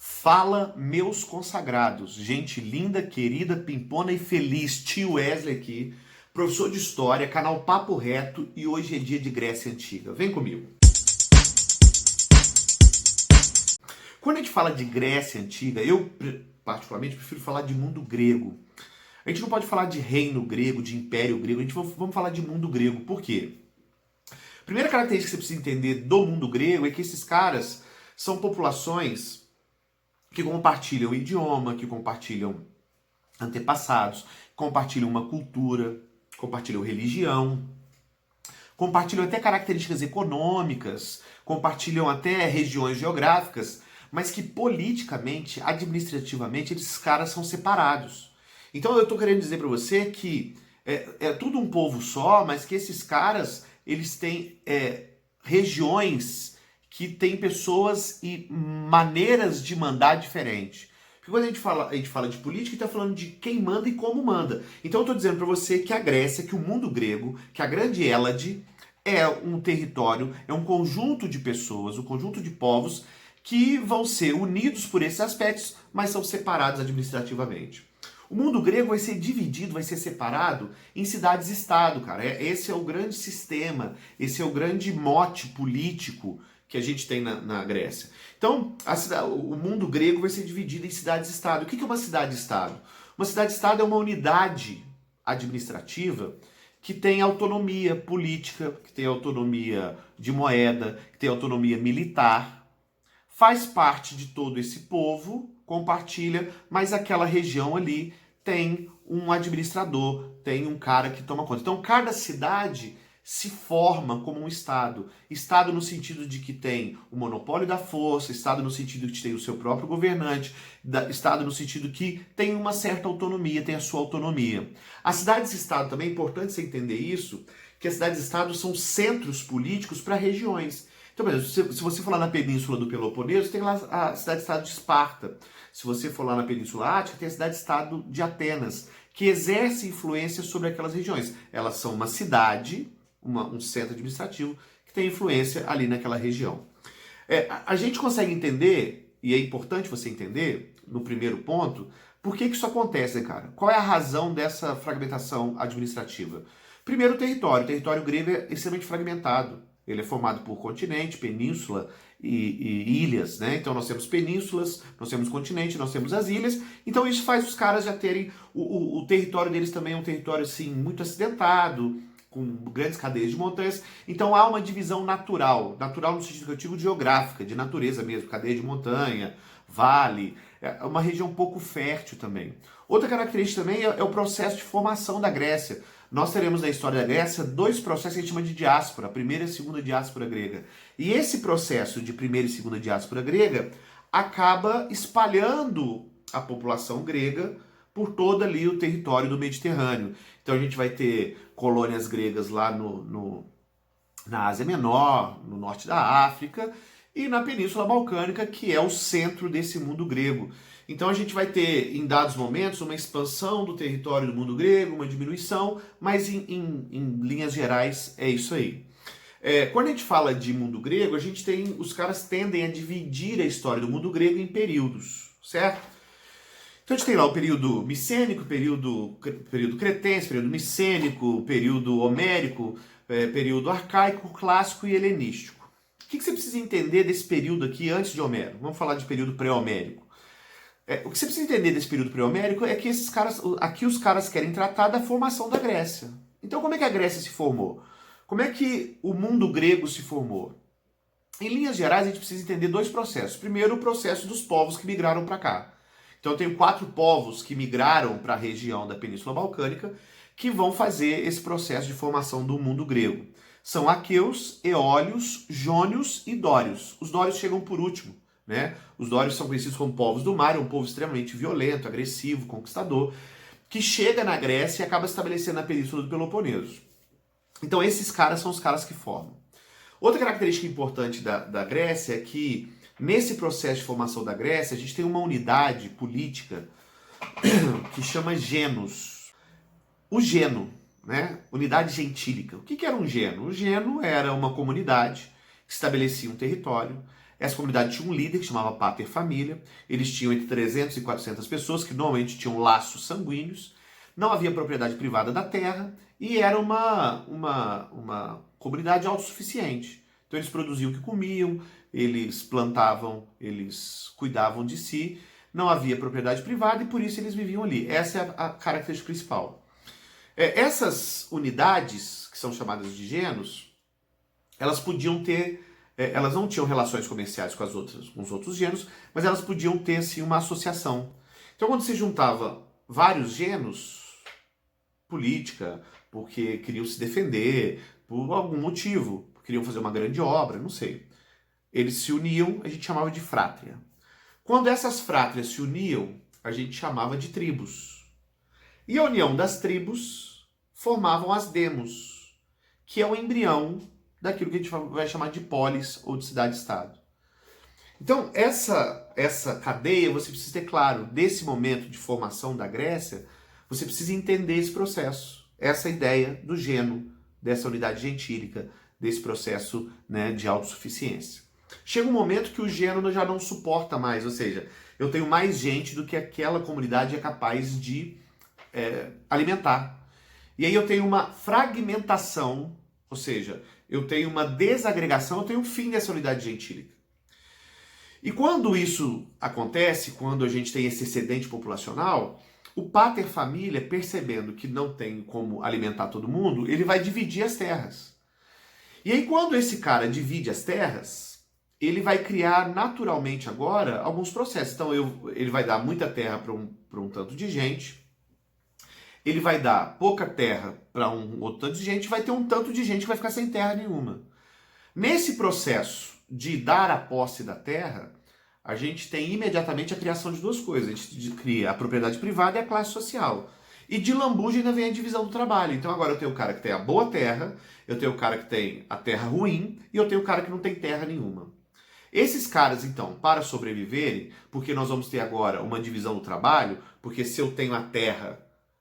Fala, meus consagrados, gente linda, querida, pimpona e feliz, tio Wesley aqui, professor de História, canal Papo Reto, e hoje é dia de Grécia Antiga. Vem comigo. Quando a gente fala de Grécia Antiga, eu particularmente prefiro falar de mundo grego. A gente não pode falar de reino grego, de império grego, vamos falar de mundo grego. Por quê? A primeira característica que você precisa entender do mundo grego é que esses caras são populações que compartilham idioma, que compartilham antepassados, compartilham uma cultura, compartilham religião, compartilham até características econômicas, compartilham até regiões geográficas, mas que politicamente, administrativamente, esses caras são separados. Então eu estou querendo dizer para você que é tudo um povo só, mas que esses caras eles têm regiões que têm pessoas e maneiras de mandar diferente. Porque quando a gente fala de política, está falando de quem manda e como manda. Então eu estou dizendo para você que a Grécia, que o mundo grego, que a grande Hélade é um território, é um conjunto de pessoas, um conjunto de povos que vão ser unidos por esses aspectos, mas são separados administrativamente. O mundo grego vai ser dividido, vai ser separado em cidades-estado, cara. Esse é o grande sistema, esse é o grande mote político que a gente tem na Grécia. Então, o mundo grego vai ser dividido em cidades-estado. O que é uma cidade-estado? Uma cidade-estado é uma unidade administrativa que tem autonomia política, que tem autonomia de moeda, que tem autonomia militar, faz parte de todo esse povo, compartilha, mas aquela região ali tem um administrador, tem um cara que toma conta. Então, cada cidade se forma como um Estado. Estado no sentido de que tem o monopólio da força, Estado no sentido de que tem o seu próprio governante, Estado no sentido que tem uma certa autonomia, tem a sua autonomia. As cidades-Estado também é importante você entender isso, que as cidades-Estado são centros políticos para regiões. Então, por exemplo, se você for lá na península do Peloponeso, tem lá a cidade-estado de Esparta. Se você for lá na Península Ática, tem a cidade-estado de Atenas, que exerce influência sobre aquelas regiões. Elas são uma cidade, um centro administrativo, que tem influência ali naquela região. A gente consegue entender, e é importante você entender, no primeiro ponto, por que isso acontece, cara? Qual é a razão dessa fragmentação administrativa? Primeiro, o território. O território grego é extremamente fragmentado. Ele é formado por continente, península e ilhas, né? Então nós temos penínsulas, nós temos continente, nós temos as ilhas. Então isso faz os caras já terem... O território deles também é um território, assim, muito acidentado, com grandes cadeias de montanhas. Então há uma divisão natural. Natural no sentido que eu digo geográfica, de natureza mesmo. Cadeia de montanha, vale. É uma região pouco fértil também. Outra característica também é o processo de formação da Grécia. Nós teremos na história da Grécia dois processos que a gente chama de diáspora, a primeira e a segunda diáspora grega. E esse processo de primeira e segunda diáspora grega acaba espalhando a população grega por todo ali o território do Mediterrâneo. Então a gente vai ter colônias gregas lá na Ásia Menor, no norte da África, e na Península Balcânica, que é o centro desse mundo grego. Então a gente vai ter, em dados momentos, uma expansão do território do mundo grego, uma diminuição, mas em linhas gerais é isso aí. Quando a gente fala de mundo grego, os caras tendem a dividir a história do mundo grego em períodos, certo? Então a gente tem lá o período micênico, período cretense, período micênico, período homérico, período arcaico, clássico e helenístico. O que você precisa entender desse período aqui antes de Homero? Vamos falar de período pré-homérico. O que você precisa entender desse período pré-homérico é que aqui os caras querem tratar da formação da Grécia. Então como é que a Grécia se formou? Como é que o mundo grego se formou? Em linhas gerais, a gente precisa entender dois processos. Primeiro, o processo dos povos que migraram para cá. Então eu tenho 4 povos que migraram para a região da Península Balcânica que vão fazer esse processo de formação do mundo grego. São aqueus, eólios, jônios e dórios. Os dórios chegam por último, né? Os dórios são conhecidos como povos do mar, é um povo extremamente violento, agressivo, conquistador, que chega na Grécia e acaba estabelecendo a Península do Peloponeso. Então esses caras são os caras que formam. Outra característica importante da Grécia é que nesse processo de formação da Grécia, a gente tem uma unidade política que chama genus. O geno, né? Unidade gentílica. O que era um geno? O geno era uma comunidade que estabelecia um território. Essa comunidade tinha um líder que chamava Pater Família. Eles tinham entre 300 e 400 pessoas que normalmente tinham laços sanguíneos. Não havia propriedade privada da terra e era uma comunidade autossuficiente. Então eles produziam o que comiam, eles plantavam, eles cuidavam de si. Não havia propriedade privada e por isso eles viviam ali. Essa é a característica principal. Essas unidades, que são chamadas de genos, elas podiam ter, elas não tinham relações comerciais com os outros genos, mas elas podiam ter sim uma associação. Então quando se juntava vários genos, política, porque queriam se defender, por algum motivo, queriam fazer uma grande obra, não sei. Eles se uniam, a gente chamava de frátria. Quando essas frátrias se uniam, a gente chamava de tribos. E a união das tribos formavam as demos, que é o embrião daquilo que a gente vai chamar de polis ou de cidade-estado. Então, essa cadeia, você precisa ter claro, desse momento de formação da Grécia, você precisa entender esse processo, essa ideia do geno, dessa unidade gentílica, desse processo, né, de autossuficiência. Chega um momento que o geno já não suporta mais, ou seja, eu tenho mais gente do que aquela comunidade é capaz de alimentar. E aí eu tenho uma fragmentação, ou seja, eu tenho uma desagregação, eu tenho um fim dessa unidade gentílica. E quando isso acontece, quando a gente tem esse excedente populacional, o pater família, percebendo que não tem como alimentar todo mundo, ele vai dividir as terras. E aí quando esse cara divide as terras, ele vai criar naturalmente agora alguns processos. Então ele vai dar muita terra para um tanto de gente, ele vai dar pouca terra para um outro tanto de gente, vai ter um tanto de gente que vai ficar sem terra nenhuma. Nesse processo de dar a posse da terra, a gente tem imediatamente a criação de duas coisas. A gente cria a propriedade privada e a classe social. E de lambuja ainda vem a divisão do trabalho. Então agora eu tenho o cara que tem a boa terra, eu tenho o cara que tem a terra ruim e eu tenho o cara que não tem terra nenhuma. Esses caras, então, para sobreviverem, porque nós vamos ter agora uma divisão do trabalho, porque se eu tenho a terra,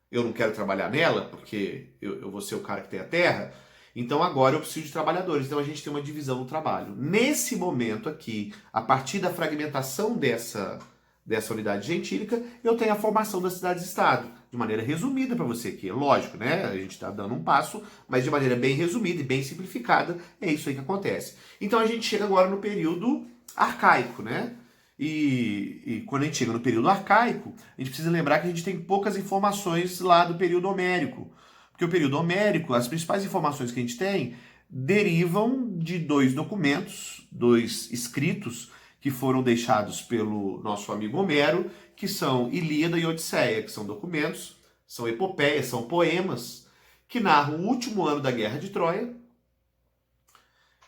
eu não quero trabalhar nela, porque eu vou ser o cara que tem a terra, então agora eu preciso de trabalhadores. Então a gente tem uma divisão do trabalho. Nesse momento aqui, a partir da fragmentação dessa unidade gentílica, eu tenho a formação das cidades-estado. De maneira resumida para você aqui. Lógico, né? A gente está dando um passo, mas de maneira bem resumida e bem simplificada, é isso aí que acontece. Então a gente chega agora no período arcaico, né? E quando a gente chega no período arcaico, a gente precisa lembrar que a gente tem poucas informações lá do período homérico. Porque o período homérico, as principais informações que a gente tem derivam de dois documentos, dois escritos que foram deixados pelo nosso amigo Homero, que são Ilíada e Odisseia, que são documentos, são epopeias, são poemas, que narram o último ano da Guerra de Troia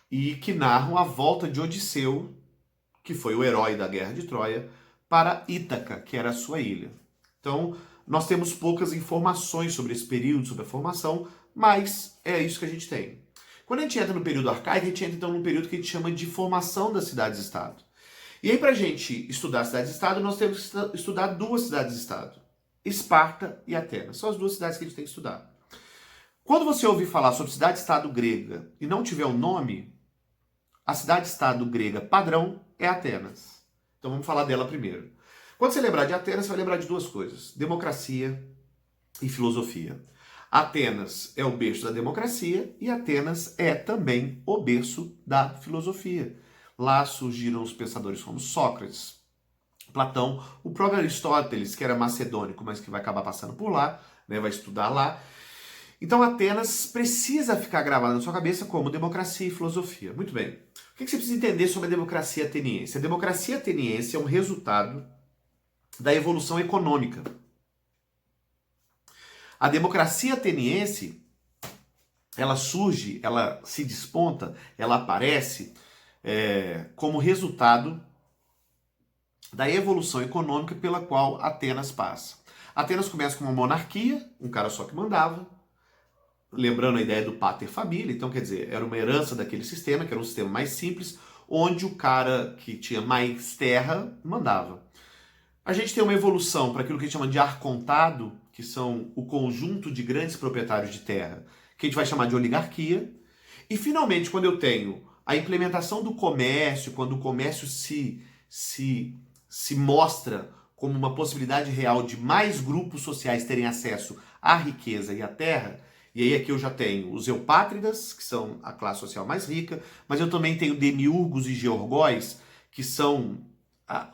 e que narram a volta de Odisseu, que foi o herói da Guerra de Troia, para Ítaca, que era a sua ilha. Então, nós temos poucas informações sobre esse período, sobre a formação, mas é isso que a gente tem. Quando a gente entra no período arcaico, a gente entra então num período que a gente chama de formação das cidades-estado. E aí, para a gente estudar cidades-estado, nós temos que estudar duas cidades-estado. Esparta e Atenas. São as duas cidades que a gente tem que estudar. Quando você ouvir falar sobre cidade-estado grega e não tiver o nome, a cidade-estado grega padrão é Atenas. Então vamos falar dela primeiro. Quando você lembrar de Atenas, você vai lembrar de duas coisas: democracia e filosofia. Atenas é o berço da democracia e Atenas é também o berço da filosofia. Lá surgiram os pensadores como Sócrates, Platão, o próprio Aristóteles, que era macedônico, mas que vai acabar passando por lá, né, vai estudar lá. Então Atenas precisa ficar gravada na sua cabeça como democracia e filosofia. Muito bem. O que você precisa entender sobre a democracia ateniense? A democracia ateniense é um resultado da evolução econômica. A democracia ateniense, ela surge, ela se desponta, ela aparece como resultado da evolução econômica pela qual Atenas passa. Atenas começa com uma monarquia, um cara só que mandava, lembrando a ideia do pater família, então quer dizer, era uma herança daquele sistema, que era um sistema mais simples, onde o cara que tinha mais terra mandava. A gente tem uma evolução para aquilo que a gente chama de arcontado, que são o conjunto de grandes proprietários de terra, que a gente vai chamar de oligarquia. E finalmente, quando eu tenho a implementação do comércio, quando o comércio se mostra como uma possibilidade real de mais grupos sociais terem acesso à riqueza e à terra, e aí aqui eu já tenho os eupátridas, que são a classe social mais rica, mas eu também tenho demiurgos e georgóis, que são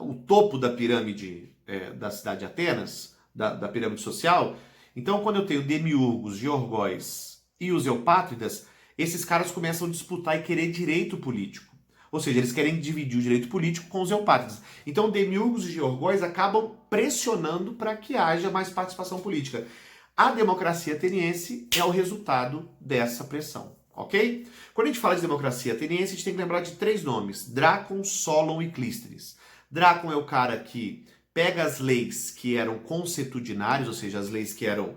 o topo da pirâmide da cidade de Atenas, da pirâmide social. Então, quando eu tenho demiurgos, georgóis e os eupátridas, esses caras começam a disputar e querer direito político. Ou seja, eles querem dividir o direito político com os eupátridas. Então, demiurgos e georgóis acabam pressionando para que haja mais participação política. A democracia ateniense é o resultado dessa pressão, ok? Quando a gente fala de democracia ateniense, a gente tem que lembrar de 3 nomes: Drácon, Solon e Clístenes. Drácon é o cara que pega as leis que eram consuetudinárias, ou seja, as leis que eram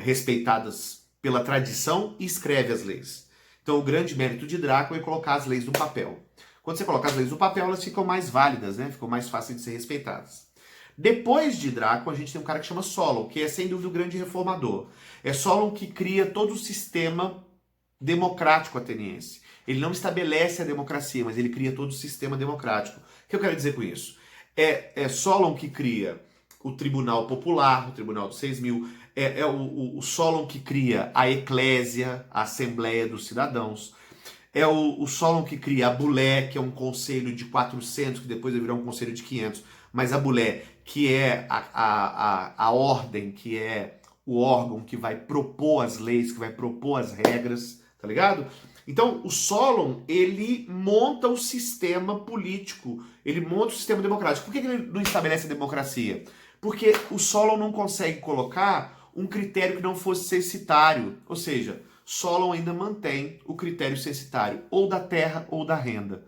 respeitadas pela tradição, e escreve as leis. Então o grande mérito de Drácon é colocar as leis no papel. Quando você coloca as leis no papel, elas ficam mais válidas, né? Ficam mais fáceis de ser respeitadas. Depois de Drácon, a gente tem um cara que chama Solon, que é sem dúvida o grande reformador. É Solon que cria todo o sistema democrático ateniense. Ele não estabelece a democracia, mas ele cria todo o sistema democrático. O que eu quero dizer com isso? É Solon que cria o Tribunal Popular, o Tribunal dos 6.000, o Solon que cria a Eclésia, a Assembleia dos Cidadãos, é o Solon que cria a Bulé, que é um conselho de 400, que depois vai virar um conselho de 500, mas a Bulé, que é a ordem, que é o órgão que vai propor as leis, que vai propor as regras, tá ligado? Então, o Solon, ele monta o sistema político, ele monta o sistema democrático. Por que ele não estabelece a democracia? Porque o Solon não consegue colocar um critério que não fosse censitário. Ou seja, Solon ainda mantém o critério censitário, ou da terra ou da renda.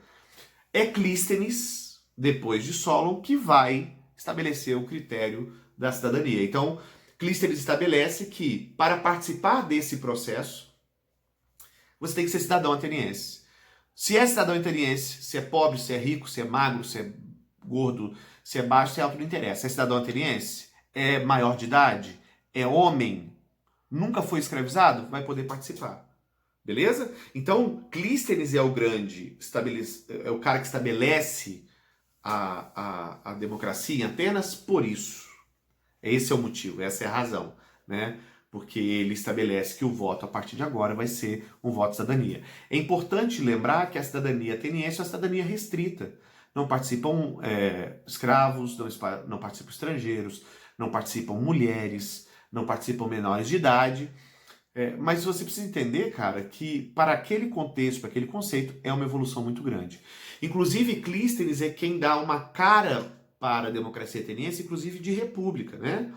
É Clístenes, depois de Solon, que vai estabelecer o critério da cidadania. Então, Clístenes estabelece que, para participar desse processo, você tem que ser cidadão ateniense. Se é cidadão ateniense, se é pobre, se é rico, se é magro, se é gordo, se é baixo, se é alto, não interessa. É cidadão ateniense? É maior de idade? É homem? Nunca foi escravizado? Vai poder participar. Beleza? Então, Clístenes é o grande, é o cara que estabelece a democracia em Atenas por isso. Esse é o motivo, essa é a razão, né? Porque ele estabelece que o voto a partir de agora vai ser um voto de cidadania. É importante lembrar que a cidadania ateniense é uma cidadania restrita. Não participam escravos, não participam estrangeiros, não participam mulheres, não participam menores de idade. Mas você precisa entender, cara, que para aquele contexto, para aquele conceito, é uma evolução muito grande. Inclusive, Clístenes é quem dá uma cara para a democracia ateniense, inclusive de república, né?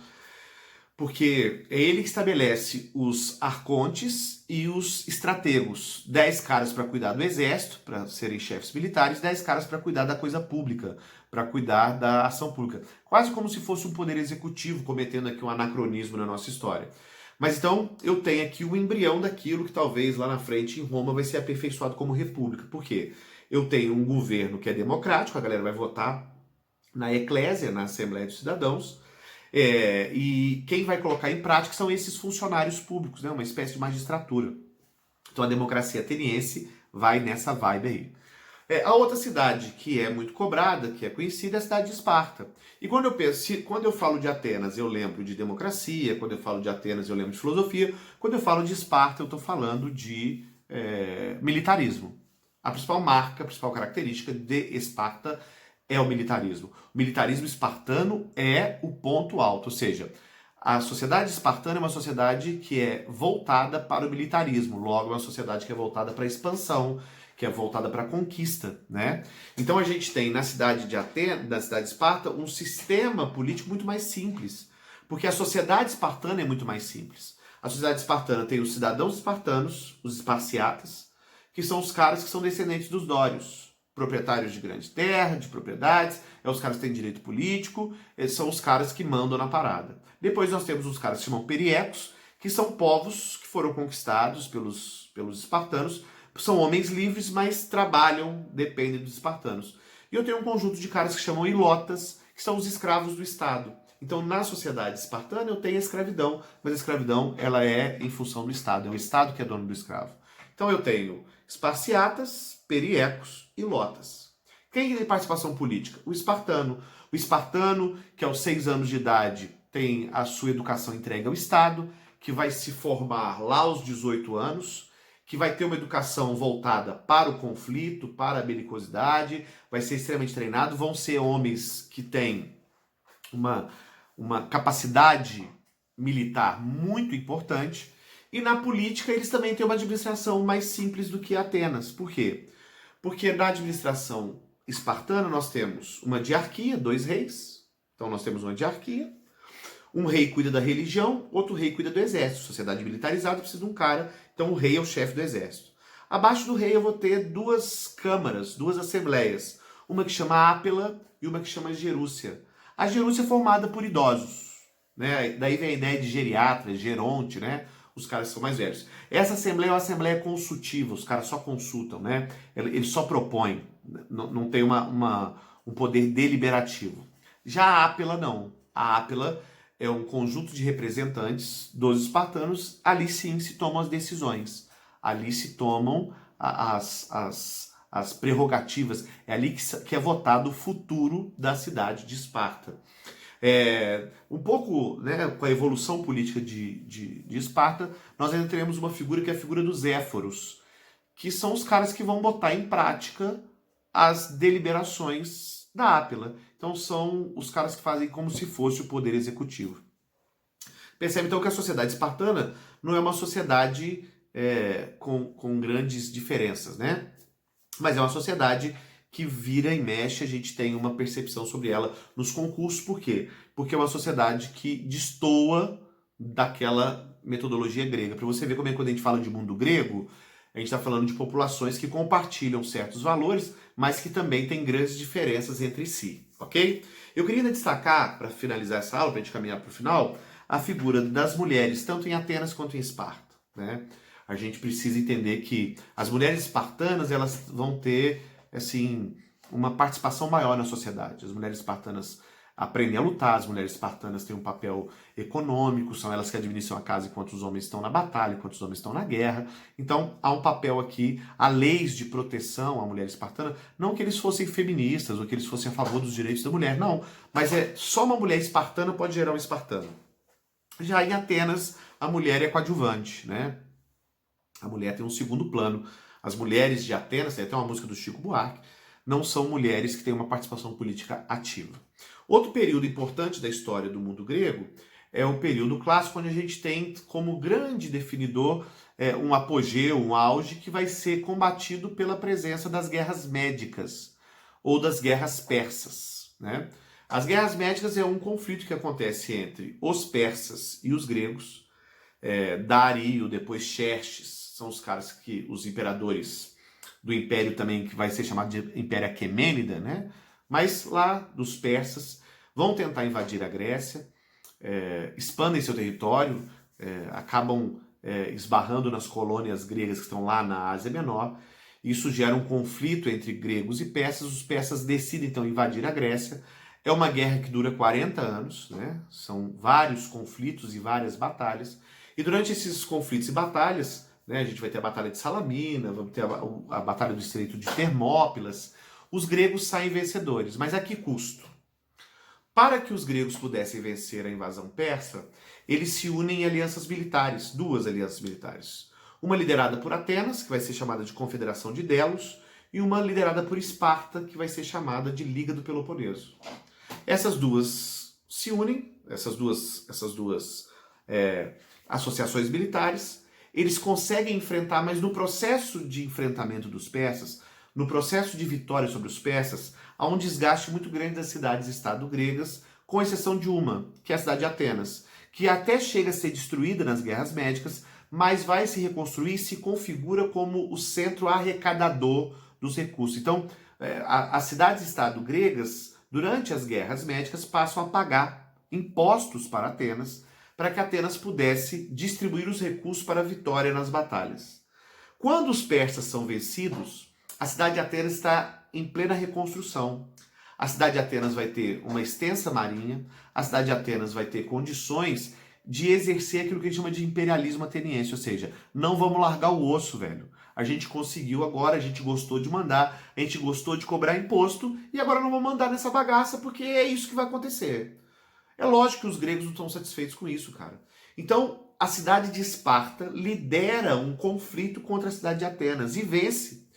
Porque é ele que estabelece os arcontes e os estrategos. 10 caras para cuidar do exército, para serem chefes militares, 10 caras para cuidar da coisa pública, para cuidar da ação pública. Quase como se fosse um poder executivo, cometendo aqui um anacronismo na nossa história. Mas então eu tenho aqui o embrião daquilo que talvez lá na frente em Roma vai ser aperfeiçoado como república. Por quê? Eu tenho um governo que é democrático, a galera vai votar na Eclésia, na Assembleia dos Cidadãos, e quem vai colocar em prática são esses funcionários públicos, né? Uma espécie de magistratura. Então a democracia ateniense vai nessa vibe aí. A outra cidade que é muito cobrada, que é conhecida, é a cidade de Esparta. E quando eu falo de Atenas, eu lembro de democracia, quando eu falo de Atenas, eu lembro de filosofia, quando eu falo de Esparta, eu estou falando de militarismo. A principal marca, a principal característica de Esparta é o militarismo. O militarismo espartano é o ponto alto, ou seja, a sociedade espartana é uma sociedade que é voltada para o militarismo, logo é uma sociedade que é voltada para a expansão, que é voltada para a conquista, né? Então a gente tem na cidade de Atenas, na cidade de Esparta, um sistema político muito mais simples, porque a sociedade espartana é muito mais simples. A sociedade espartana tem os cidadãos espartanos, os esparciatas, que são os caras que são descendentes dos dórios, proprietários de grande terra, de propriedades, os caras que têm direito político, são os caras que mandam na parada. Depois nós temos os caras que chamam periecos, que são povos que foram conquistados pelos espartanos, são homens livres, mas trabalham, dependem dos espartanos. E eu tenho um conjunto de caras que chamam ilotas, que são os escravos do Estado. Então, na sociedade espartana, eu tenho a escravidão, mas a escravidão ela é em função do Estado, é o Estado que é dono do escravo. Então, eu tenho Esparciatas, periecos e lotas. Quem tem participação política? O espartano. O espartano, que aos 6 anos de idade tem a sua educação entregue ao Estado, que vai se formar lá aos 18 anos, que vai ter uma educação voltada para o conflito, para a belicosidade, vai ser extremamente treinado, vão ser homens que têm uma capacidade militar muito importante, e na política eles também têm uma administração mais simples do que Atenas. Por quê? Porque na administração espartana nós temos uma diarquia, 2 reis, então nós temos uma diarquia, um rei cuida da religião, outro rei cuida do exército. Sociedade militarizada precisa de um cara, então o rei é o chefe do exército. Abaixo do rei eu vou ter 2 câmaras, 2 assembleias, uma que chama Ápila e uma que chama Gerúcia. A Gerúcia é formada por idosos, né? Daí vem a ideia de geriatra, geronte, né? Os caras são mais velhos. Essa assembleia é uma assembleia consultiva, os caras só consultam, né? Eles só propõem, não tem um poder deliberativo. Já a Ápila não. A Ápila é um conjunto de representantes dos espartanos, ali sim se tomam as decisões, ali se tomam as prerrogativas, é ali que é votado o futuro da cidade de Esparta. Um pouco, né, com a evolução política de Esparta, nós ainda teremos uma figura que é a figura dos éforos, que são os caras que vão botar em prática as deliberações da Ápila. Então são os caras que fazem como se fosse o poder executivo. Percebe então que a sociedade espartana não é uma sociedade com grandes diferenças, né? Mas é uma sociedade que vira e mexe, a gente tem uma percepção sobre ela nos concursos. Por quê? Porque é uma sociedade que destoa daquela metodologia grega. Para você ver como é que quando a gente fala de mundo grego, a gente está falando de populações que compartilham certos valores, mas que também têm grandes diferenças entre si, ok? Eu queria ainda destacar, para finalizar essa aula, para a gente caminhar para o final, a figura das mulheres, tanto em Atenas quanto em Esparta, né? A gente precisa entender que as mulheres espartanas, elas vão ter, assim, uma participação maior na sociedade. As mulheres espartanas aprendem a lutar, as mulheres espartanas têm um papel econômico, são elas que administram a casa enquanto os homens estão na batalha, enquanto os homens estão na guerra. Então, há um papel aqui, há leis de proteção à mulher espartana, não que eles fossem feministas ou que eles fossem a favor dos direitos da mulher, não, mas só uma mulher espartana pode gerar um espartano. Já em Atenas, a mulher é coadjuvante, né? A mulher tem um segundo plano. As mulheres de Atenas, tem até uma música do Chico Buarque, não são mulheres que têm uma participação política ativa. Outro período importante da história do mundo grego é o período clássico, onde a gente tem como grande definidor um apogeu, um auge, que vai ser combatido pela presença das guerras médicas ou das guerras persas, né? As guerras médicas é um conflito que acontece entre os persas e os gregos. Dario, depois Xerxes, são os caras que, os imperadores do império também, que vai ser chamado de Império Aquemênida, né? Mas lá dos persas vão tentar invadir a Grécia, expandem seu território, acabam esbarrando nas colônias gregas que estão lá na Ásia Menor. Isso gera um conflito entre gregos e persas. Os persas decidem então invadir a Grécia. É uma guerra que dura 40 anos, né? São vários conflitos e várias batalhas. E durante esses conflitos e batalhas, né, a gente vai ter a Batalha de Salamina, vamos ter a Batalha do Estreito de Termópilas. Os gregos saem vencedores, mas a que custo? Para que os gregos pudessem vencer a invasão persa, eles se unem em alianças militares, 2 alianças militares. Uma liderada por Atenas, que vai ser chamada de Confederação de Delos, e uma liderada por Esparta, que vai ser chamada de Liga do Peloponeso. Essas duas se unem, essas duas associações militares, eles conseguem enfrentar, mas no processo de enfrentamento dos persas, no processo de vitória sobre os persas, há um desgaste muito grande das cidades-estado gregas, com exceção de uma, que é a cidade de Atenas, que até chega a ser destruída nas guerras médicas, mas vai se reconstruir e se configura como o centro arrecadador dos recursos. Então, as cidades-estado gregas, durante as guerras médicas, passam a pagar impostos para Atenas, para que Atenas pudesse distribuir os recursos para a vitória nas batalhas. Quando os persas são vencidos, a cidade de Atenas está em plena reconstrução. A cidade de Atenas vai ter uma extensa marinha, a cidade de Atenas vai ter condições de exercer aquilo que a gente chama de imperialismo ateniense, ou seja, não vamos largar o osso, velho. A gente conseguiu agora, a gente gostou de mandar, a gente gostou de cobrar imposto e agora não vamos mandar nessa bagaça porque é isso que vai acontecer. É lógico que os gregos não estão satisfeitos com isso, cara. Então, a cidade de Esparta lidera um conflito contra a cidade de Atenas e vence.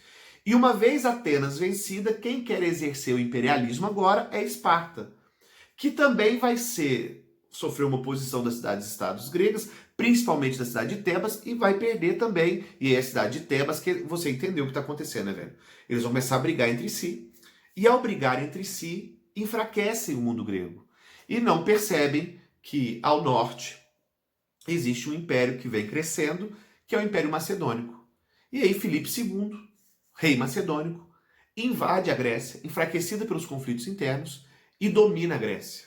E uma vez Atenas vencida, quem quer exercer o imperialismo agora é Esparta, que também vai sofrer uma oposição das cidades-estados gregas, principalmente da cidade de Tebas, e vai perder também. E é a cidade de Tebas que você entendeu o que está acontecendo, né, velho? Eles vão começar a brigar entre si, e ao brigar entre si, enfraquecem o mundo grego. E não percebem que ao norte existe um império que vem crescendo, que é o Império Macedônico. E aí Filipe II, rei macedônico, invade a Grécia, enfraquecida pelos conflitos internos, e domina a Grécia.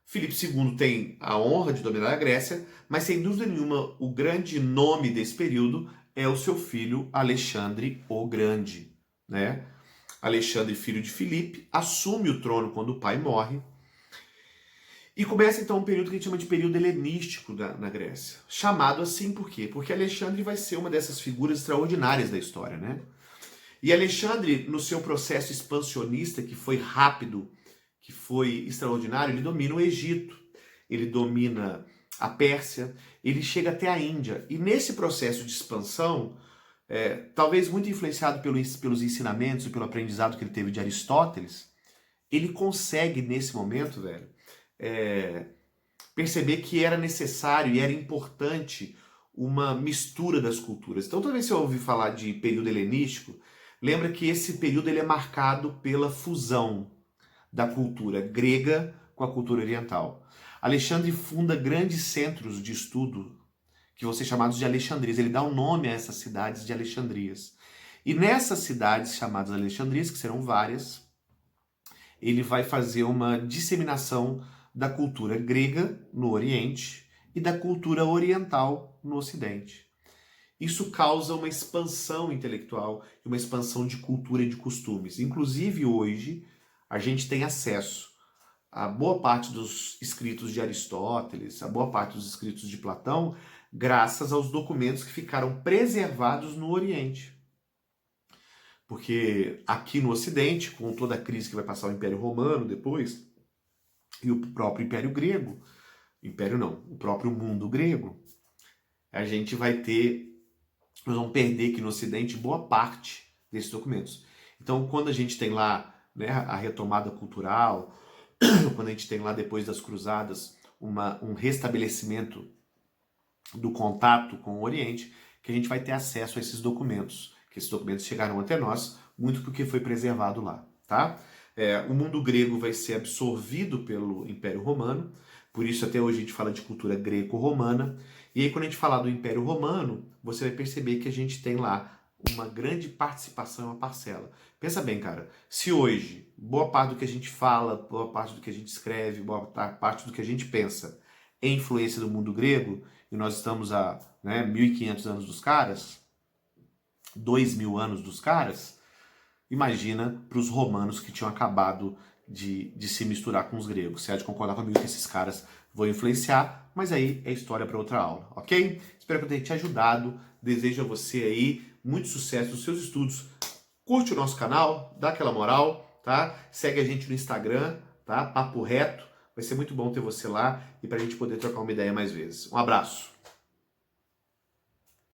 Filipe II tem a honra de dominar a Grécia, mas sem dúvida nenhuma o grande nome desse período é o seu filho Alexandre o Grande, né? Alexandre, filho de Filipe, assume o trono quando o pai morre e começa então um período que a gente chama de período helenístico na Grécia. Chamado assim por quê? Porque Alexandre vai ser uma dessas figuras extraordinárias da história, né? E Alexandre, no seu processo expansionista, que foi rápido, que foi extraordinário, ele domina o Egito, ele domina a Pérsia, ele chega até a Índia. E nesse processo de expansão, talvez muito influenciado pelos ensinamentos e pelo aprendizado que ele teve de Aristóteles, ele consegue, nesse momento, velho, perceber que era necessário e era importante uma mistura das culturas. Então, toda vez que você ouvir falar de período helenístico, lembra que esse período ele é marcado pela fusão da cultura grega com a cultura oriental. Alexandre funda grandes centros de estudo que vão ser chamados de Alexandrias. Ele dá um nome a essas cidades de Alexandrias. E nessas cidades chamadas Alexandrias, que serão várias, ele vai fazer uma disseminação da cultura grega no Oriente e da cultura oriental no Ocidente. Isso causa uma expansão intelectual e uma expansão de cultura e de costumes. Inclusive hoje a gente tem acesso a boa parte dos escritos de Aristóteles, a boa parte dos escritos de Platão, graças aos documentos que ficaram preservados no Oriente. Porque aqui no Ocidente, com toda a crise que vai passar o Império Romano depois, e o próprio Império Grego, Império não, o próprio mundo grego, a gente vai nós vamos perder aqui no Ocidente boa parte desses documentos. Então, quando a gente tem lá, né, a retomada cultural, quando a gente tem lá depois das cruzadas um restabelecimento do contato com o Oriente, que a gente vai ter acesso a esses documentos, que esses documentos chegaram até nós, muito porque foi preservado lá, tá? O mundo grego vai ser absorvido pelo Império Romano, por isso até hoje a gente fala de cultura greco-romana, e aí quando a gente falar do Império Romano, você vai perceber que a gente tem lá uma grande participação, uma parcela. Pensa bem, cara, se hoje boa parte do que a gente fala, boa parte do que a gente escreve, boa parte do que a gente pensa é influência do mundo grego, e nós estamos a 1.500 anos dos caras, 2.000 anos dos caras, imagina para os romanos que tinham acabado de se misturar com os gregos. Você há de concordar comigo que esses caras vão influenciar, mas aí é história para outra aula, ok? Espero que eu tenha te ajudado. Desejo a você aí muito sucesso nos seus estudos. Curte o nosso canal, dá aquela moral, tá? Segue a gente no Instagram, tá? Papo Reto. Vai ser muito bom ter você lá e para a gente poder trocar uma ideia mais vezes. Um abraço.